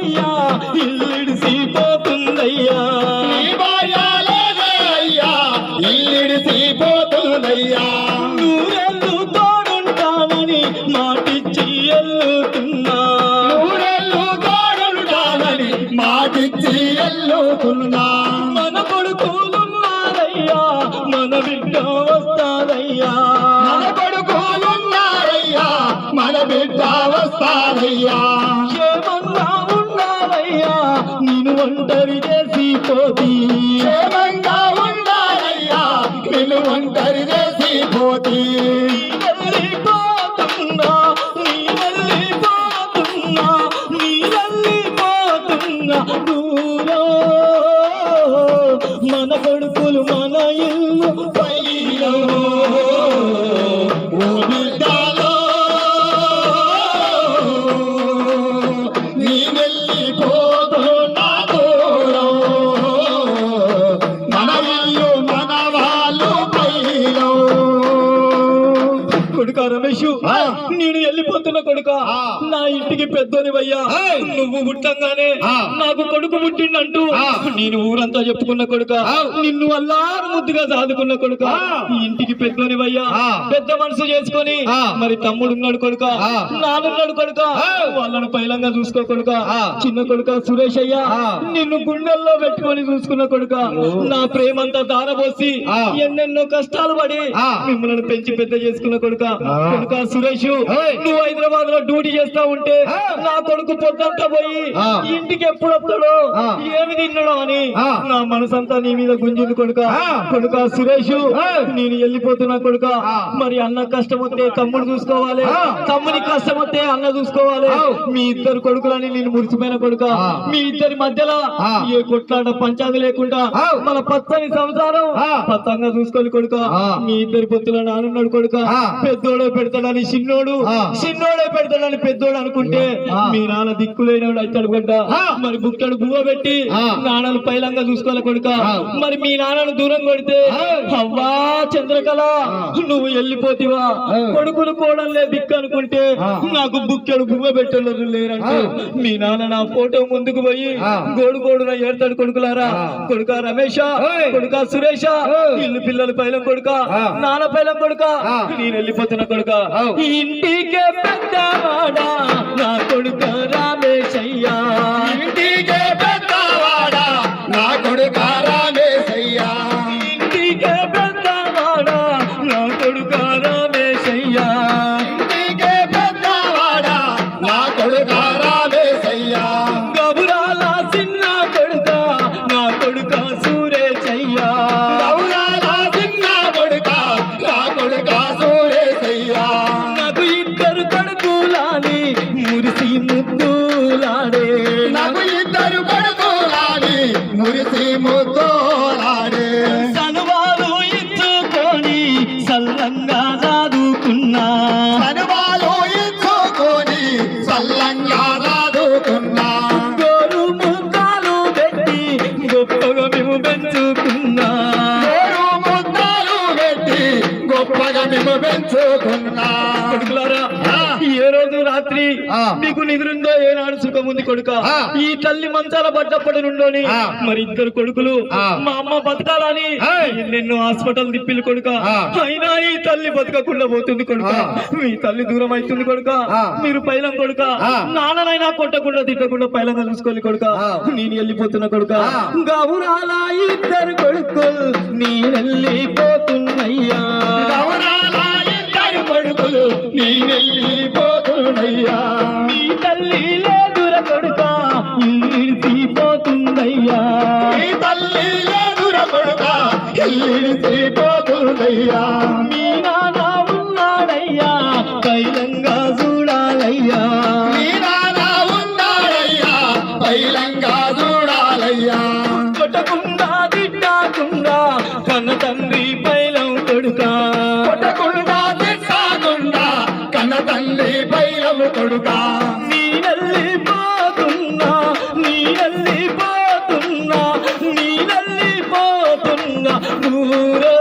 లేదయ్యా ఇల్లిడిసిపోతుందయ్యా నీ భార్య లేదయ్యా ఇల్లిడిసిపోతుందయ్యా నూరెళ్ళు తోడుంటానని మాటిచ్చి ఎల్లుతున్నా నూరెళ్ళు తోడుంటానని మాటిచ్చి ఎల్లుతున్నా మన కొడుకులున్నారయ్యా మన బిడ్డ వస్తాదయ్యా మన కొడుకులున్నారయ్యా మన బిడ్డ వస్తారయ్యా క్షేమంగా ఉండాలయ్యా నేను ఒంటరి చేసిపోతి క్షేమంగా ఉండాలయ్యా నిన్ను ఒంటరి చేసిపోతి వెళ్ళిపోతున్నా నీ వెళ్ళిపోతున్నా నీ వెళ్ళిపోతున్నా దూరం మన కొడుకులు మన ఇల్లు పైలో ఓ బిడ్డలో నీ వెళ్ళిపోతూ నా దూరం మన ఇల్లు మన వాళ్ళు పైలో కొడుకా రమేష్ నేను వెళ్ళిపోతున్నా కొడుక నా ఇంటికి పెద్దోనివయ్యా నువ్వు పుట్టంగానే నాకు కొడుకు పుట్టిండంటూ నేను ఊరంతా చెప్పుకున్న కొడుక నిన్ను అల్లారు ముద్దుగా సాదుకున్న కొడుక ఈ ఇంటికి పెద్దోనివయ్యా పెద్ద మనసు చేసుకొని మరి తమ్ముడు ఉన్నాడు కొడుక నానున్నాడు కొడుక వాళ్ళను పైలంగా చూసుకో కొడుక చిన్న కొడుక సురేష్ అయ్యా నిన్ను గుండెల్లో పెట్టుకొని చూసుకున్న కొడుక నా ప్రేమంతా దారబోసి ఎన్నెన్నో కష్టాలు పడి మిమ్మల్ని పెంచి పెద్ద చేసుకున్న కొడుక కొడుక సురేష్ నువ్వు హైదరాబాద్ లో డ్యూటీ చేస్తా ఉంటే నా కొడుకు పొద్దంతా పోయి ఇంటికి ఎప్పుడు వస్తాడో ఏమి తిన్నాడో అని నా మనసంతా నీ మీద గుంజింది కొడుక కొడుక సురేష్ నేను వెళ్ళిపోతున్నా కొడుక మరి అన్న కష్టం వస్తే తమ్ముడు చూసుకోవాలి తమ్ముని కష్టం వస్తే అన్న చూసుకోవాలి మీ ఇద్దరు కొడుకులని నేను మురిసిపోయిన కొడుక మీ ఇద్దరి మధ్యలో ఏ కొట్లాట పంచాంగ లేకుండా మన పచ్చని సంసారం పచ్చంగా చూసుకోవాలి కొడుక మీ ఇద్దరి పొత్తుల నానున్నాడు కొడుక పెద్దోడే పెడతాడని చిన్నోడే పెడతాడని పెద్దోడు అనుకుంటే మీ నాన్న దిక్కులేనివాడు అవుతాడు కొడుక మరి బుక్కడు బువ్వ పెట్టి నాన్నలు పైలంగా చూసుకోవాలి కొడుక మరి మీ నాన్నను దూరం కొడితే అవ్వా చంద్రకళ నువ్వు వెళ్ళిపోతివా కొడుకును కోడలే దిక్కు అనుకుంటే నాకు బుక్కడు బువ్వ పెట్టలేదు లేరంటే మీ నాన్న నా ఫోటో ముందుకు పోయి గోడున ఏడతాడు కొడుకులారా కొడుక రమేష కొడుక సురేష ఇల్లు పిల్లలు పైలం కొడుక నాన్న పైలం కొడుక నేను వెళ్ళిపోతున్నా కొడుక ఇంటికే పెద్దవాడా నా కొడుక రామేశయ్యా ఇంటికే పెద్దవాడా నా కొడుక రామేశయ్యా ఇంటికే పెద్దవాడా నా కొడుక రామేశయ్యా ఇంటికే పెద్దవాడా నా కొడుక రామేశయ్యా గబురాల చిన్న కొడుక నా కొడుక సూరేశయ్యా గౌరాల చిన్న కొడుక నా కొడుక సూరేశయ్యా నాకు ఇద్దరు కొడుకులాని మురిసి ముద్దులాడే నాకు ఇద్దరు కొడుకులాని మురిసి ముద్దోలాడే సనువాలు ఇచ్చుకొని సల్లంగా రాదుకున్నా సనువాలు ఇచ్చుకొని సల్లంగా రాదుకున్నా గోరు ముద్దాలు పెట్టి గొప్పగా మేము పెంచుకున్నా గోరు ముద్దాలు పెట్టి గొప్పగా మేము పెంచుకున్నా కొడుకులారా ఏ రోజు రాత్రి మీకు నిద్రుందో ఏనాడు సుఖం ఉంది కొడుక ఈ తల్లి మంచాల పడ్డప్పటి నుండోని మరి ఇద్దరు కొడుకులు మా అమ్మ బతకాలని ఎన్నెన్నో హాస్పిటల్ తిప్పిలు కొడుక అయినా ఈ తల్లి బతకకుండా పోతుంది కొడుక మీ తల్లి దూరం అవుతుంది కొడుక మీరు పైలం కొడుక నాన్ననైనా కొట్టకుండా తిట్టకుండా పైలంగా చూసుకోవాలి కొడుక నేను వెళ్ళిపోతున్నా కొడుక గౌరాల ఇద్దరు కొడుకులు నేను వెళ్ళిపోతున్నయ్యా గౌరాల ఇద్దరు కొడుకులు నేనెళ్ళిపోతున్నయ్యా నీ తల్లి లేదుర కొడుక ఇల్లిడిసిపోతుందయ్యా నీ తల్లి లేదుర కొడుక ఇల్లిడిసిపోతుందయ్యా మీ నాన్న ఉన్నాడయ్యా పైలంగా చూడాలయ్యా నీ నాన్న ఉన్నాడయ్యా పైలంగా చూడాలయ్యా కొట్టకుండా తిట్టకుండా కన్న తండ్రి పైలం కొడుక కొట్టకుండా తిట్టకుండా కన్న తండ్రి పైలము కొడుక నీ వెళ్ళిపోతున్నా నీ వెళ్ళిపోతున్నా నీ వెళ్ళిపోతున్నా దూరం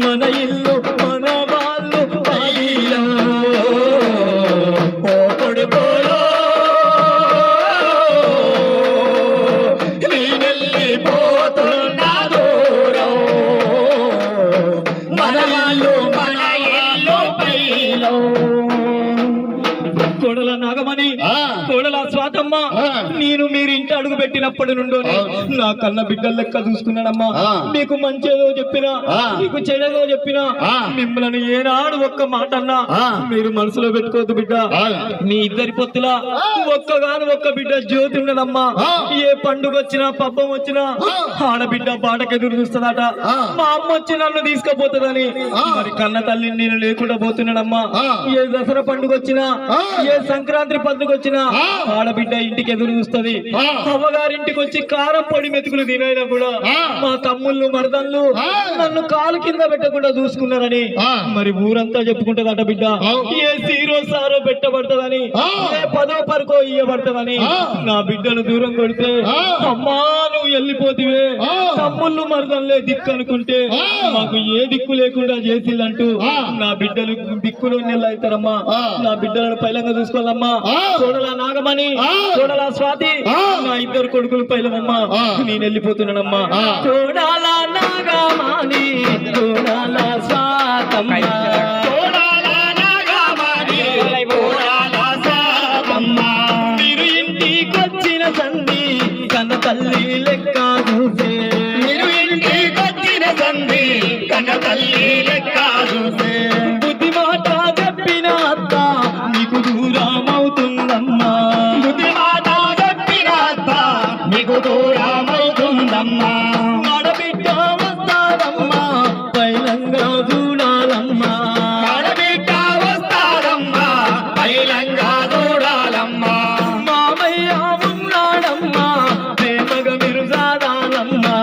మన ఇల్లు మన వాళ్ళు పైలం ఓ కొడుకోలో నాగమణి ఆ. కోడల స్వాతమ్మ ఆ. నేను మీరు ఇంటి అడుగు పెట్టినప్పటి నుండి నా కన్న బిడ్డల లెక్క చూసుకున్నానమ్మా ఆ. మీకు మంచేదో చెప్పినా ఆ. మీకు చెడేదో చెప్పినా ఆ. మిమ్మల్ని ఏనాడు ఒక్క మాట అన్నా ఆ. మీరు మనసులో పెట్టుకోవద్దు బిడ్డ ఆ. మీ ఇద్దరి పొత్తులా ఒక్కగాను ఒక్క బిడ్డ జ్యోతి ఉన్నదమ్మా ఆ. ఏ పండుగ వచ్చినా పబ్బం వచ్చినా ఆడబిడ్డ బాటకెదురు చూస్తుందట ఆ. మా అమ్మ వచ్చి నన్ను తీసుకుపోతుందని ఆ. మరి కన్న తల్లిని నేను లేకుండా పోతున్నానమ్మా ఆ. ఏ దసరా పండుగ వచ్చినా ఆ. ఏ సంక్రాంతి పండుగ వచ్చినా ఆ. ఆడబిడ్డ ఇంటికి ఎదురు చూస్తుంది ఆ. అవ్వగారింటికి వచ్చి కారం పొడి మెతుకులు తినైనా కూడా ఆ. మా తమ్ముళ్ళు మరదళ్ళు ఆ. నన్ను కాలు కింద పెట్టకుండా చూసుకున్నారని ఆ. మరి ఊరంతా చెప్పుకుంటదట బిడ్డ ఆ. ఏ సీరో సారో పెట్టబడుతుందని ఆ. ఏ పదో పరకో ఇయ్యబడుతుందని ఆ. నా బిడ్డను దూరం కొడితే ఆ. అమ్మా నువ్వు వెళ్ళిపోతివే ఆ. తమ్ముళ్ళు మరదల్లే దిక్కు అనుకుంటే ఆ. మాకు ఏ దిక్కు లేకుండా చేసిల్లంటూ ఆ. నా బిడ్డలు దిక్కులు అవుతారమ్మా ఆ. నా బిడ్డలను పైలంగా చూసుకోవాలమ్మా ఆ. చూడలా నాగమణి ఆ. చూడలా స్వాతి ఆ. నా ఇద్దరు కొడుకులు పైలమమ్మా ఆ. నేను వెళ్ళిపోతున్నానమ్మా ఆ. చూడాలా నాగమణి చూడాలా స్వాతమ్మ మీరు ఇంటికొచ్చిన సంధి కన్న తల్లి లెక్క చూసే బుద్ధి మాట చెప్పిన అత్త నీకు దూరం అవుతుందమ్మా ఆడబిడ్డ వస్తారమ్మా పైలంగా చూడాలమ్మా మామయ్య ఉన్నాడమ్మా ప్రేమగా మీరు సాదాలమ్మా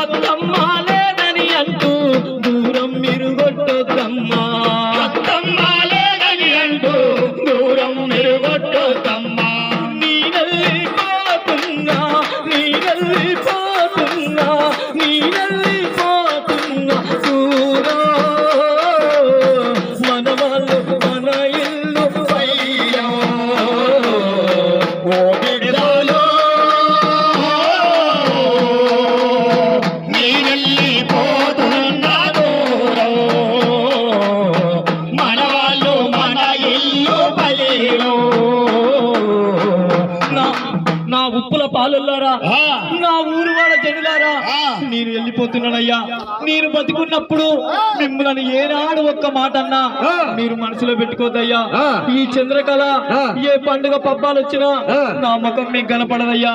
అత్తమ్మ లేదని అంటూ దూరం మీరు కొట్టొద్దమ్మా నీ వెళ్ళిపోతున్నా నీ వెళ్ళిపోతున్నా నీ వెళ్ళిపోతున్నా దూరం మన వాళ్ళు మన ఇల్లు పయ్యో నా నా ఉప్పుల పాలుల్లారా నా ఊరు వాడ జనులారా నేను వెళ్ళిపోతున్నానయ్యా నేను బతికున్నప్పుడు మిమ్మల్ని ఏనాడు ఒక్క మాట అన్నా మీరు మనసులో పెట్టుకోద్దయ్యా ఈ చంద్రకళ ఏ పండుగ పబ్బాలు వచ్చినా నా ముఖం మీకు కనపడదయ్యా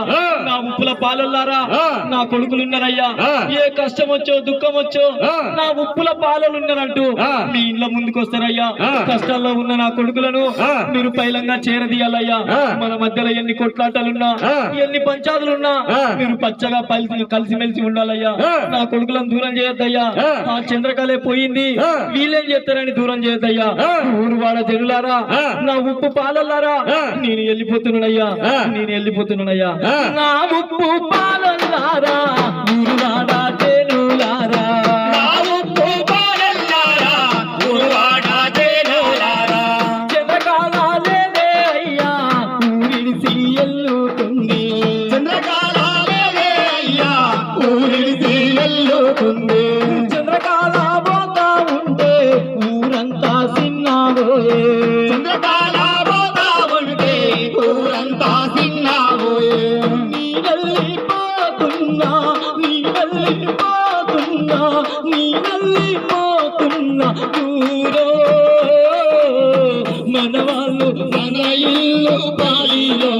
నా ఉప్పుల పాలల్లారా నా కొడుకులున్నారయ్యా ఏ కష్టం వచ్చో దుఃఖం వచ్చో నా ఉప్పుల పాలలున్నారంటూ మీ ఇండ్ల ముందుకు వస్తారయ్యా కష్టాల్లో ఉన్న నా కొడుకులను మీరు పైలంగా చేరదీయాలయ్యా మన మధ్యలో ఎన్ని కొట్లాటలున్నా ఎన్ని పంచాదులున్నా మీరు పచ్చగా కలిసిమెలిసి ఉండాలయ్యా నా కొడుకులను దూరం చేయొద్దయ్యా ఆ చంద్రకళే పోయింది వీళ్ళేం చేస్తారని దూరం చేయొద్దయ్యా ఊరు వాడ జనులారా నా ఉప్పు పాలల్లారా నేను వెళ్ళిపోతున్నానయ్యా నేను వెళ్ళిపోతున్నానయ్యా నా ఉప్పు పాలల్లారా ఊరు వాడ జనులారా చంద్రకాల లేదే అయ్యా ఊరిడిసి ఎల్లుతుంది చంద్రకాల పోతా ఉంటే ఊరంతా సిన్నాబోయే నీ వెళ్ళిపోతున్నా నీ వెళ్ళిపోతున్నా నీ వెళ్ళిపోతున్నా దూరం మన వాళ్ళు మన ఇల్లు పాలిలో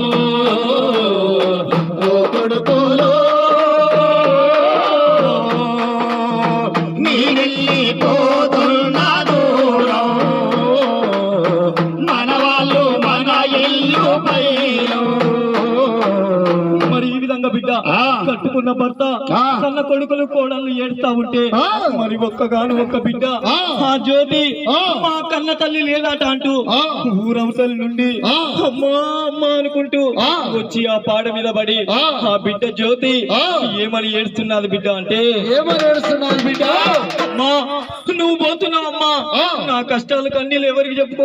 ఓ కొడుకోలో మరి ఈ విధంగా బిడ్డ కట్టుకున్న భర్త కన్న కొడుకులు కోడళ్ళు ఏడుస్తా ఉంటే మరి ఒక్కగాను ఒక్క బిడ్డ ఆ జ్యోతి మా కన్న తల్లి లేదాట అంటూ ఊరవతల నుండి అమ్మా అమ్మా అనుకుంటూ వచ్చి ఆ పాడ మీద పడి ఆ బిడ్డ జ్యోతి ఏమని ఏడుస్తున్నది బిడ్డ అంటే అమ్మా నువ్వు పోతున్నావు అమ్మా నా కష్టాలు కన్నీళ్ళు ఎవరికి చెప్పుకోవాలి